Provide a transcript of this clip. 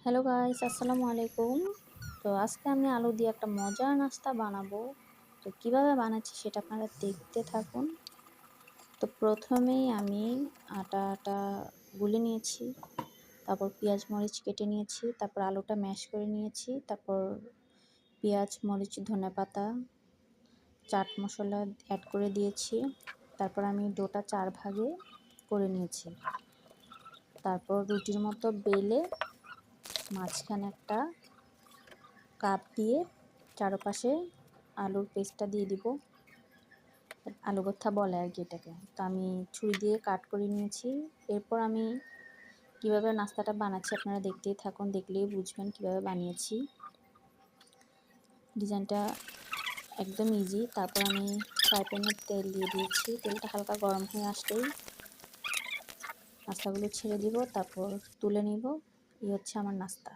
Hello guys, আসসালামু আলাইকুম। তো আজকে আমি আলু দিয়ে একটা মজার নাস্তা বানাবো। তো কিভাবে বানাচ্ছি সেটা আপনারা দেখতে থাকুন। তো প্রথমেই আমি আটাটা গুলে নিয়েছি, তারপর পেঁয়াজ মরিচ কেটে নিয়েছি, তারপর আলুটা ম্যাশ করে নিয়েছি, তারপর পেঁয়াজ মরিচ ধনেপাতা চাট মশলা অ্যাড করে দিয়েছি। তারপর আমি ডোটা 4 ভাগে করে নিয়েছি। তারপর রুটির মতো বেলে মাঝখানে একটা কাপ দিয়ে চারপাশে আলুর পেস্টটা দিয়ে দিব। আলু ভর্তা বলে আর কি এটাকে। তো আমি ছুরি দিয়ে কাট করে নিয়েছি। এরপর আমি কিভাবে নাস্তাটা বানাচ্ছি আপনারা দেখতেই থাকুন, দেখলেই বুঝবেন কিভাবে বানিয়েছি। ডিজাইনটা একদম ইজি। তারপর আমি ফ্রাই প্যানে তেল দিয়ে দিয়েছি। তেলটা হালকা গরম হয়ে আসলেই নাস্তাগুলো ছেড়ে দিব, তারপর তুলে নিব। এই হচ্ছে আমার নাস্তা।